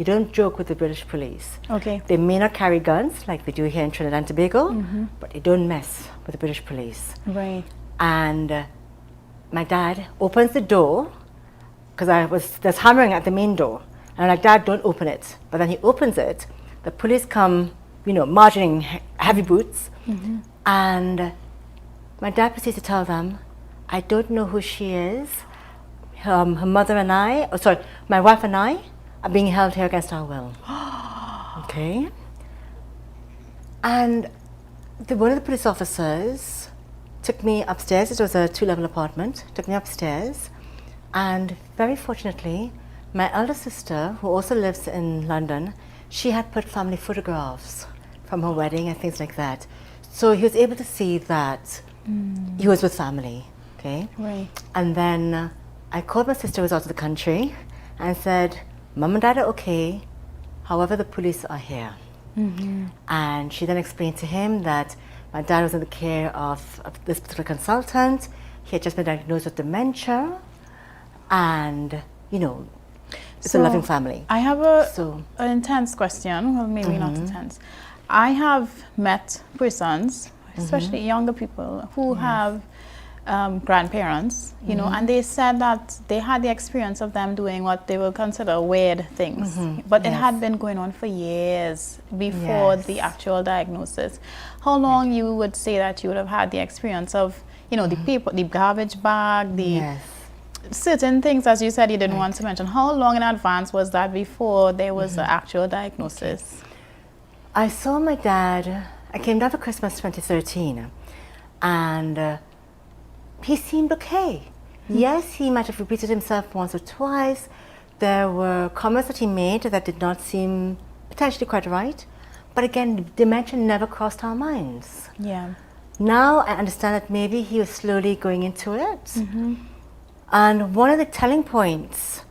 you don't joke with the British police. Okay. They may not carry guns like they do here in Trinidad and Tobago, but they don't mess with the British police. Right. And my dad opens the door, because there's hammering at the main door. And I'm like, Dad, don't open it. But then he opens it. The police come, you know, marching heavy boots. And my dad proceeds to tell them, I don't know who she is. Her mother and I, my wife and I are being held here against our will. Okay. And one of the police officers took me upstairs. It was a 2-level apartment. Took me upstairs. And very fortunately, my elder sister, who also lives in London, she had put family photographs from her wedding and things like that. So he was able to see that he was with family, okay? Right. And then I called my sister who was out of the country and said, Mom and Dad are okay, however the police are here. And she then explained to him that my dad was in the care of this particular consultant. He had just been diagnosed with dementia. And, you know, it's a loving family. I have an intense question, well, maybe not intense. I have met persons, especially younger people, who have grandparents, you know, and they said that they had the experience of them doing what they will consider weird things. But it had been going on for years before the actual diagnosis. How long you would say that you would have had the experience of, you know, the paper, the garbage bag, the certain things, as you said, you didn't want to mention. How long in advance was that before there was the actual diagnosis? I saw my dad, I came down for Christmas 2013, and he seemed okay. Yes, he might have repeated himself once or twice. There were comments that he made that did not seem potentially quite right. But again, dementia never crossed our minds. Yeah. Now I understand that maybe he was slowly going into it. And one of the telling points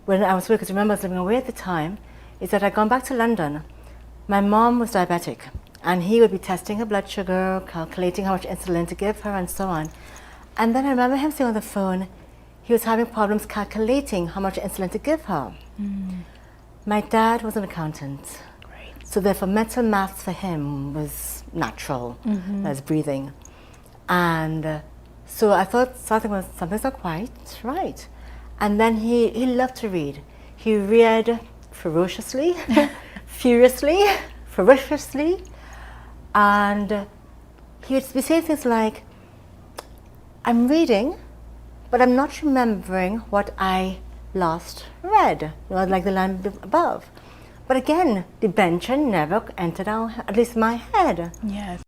when I was away, because remember I was living away at the time, is that I'd gone back to London. My mom was diabetic, and he would be testing her blood sugar, calculating how much insulin to give her, and so on. And then I remember him saying on the phone, he was having problems calculating how much insulin to give her. My dad was an accountant. So therefore mental maths for him was natural, as breathing. And so I thought something's not quite right. And then he loved to read. He read ferociously, furiously, ferociously, and he would be saying things like, I'm reading, but I'm not remembering what I last read, like the line above. But again, dementia never entered at least my head. Yes.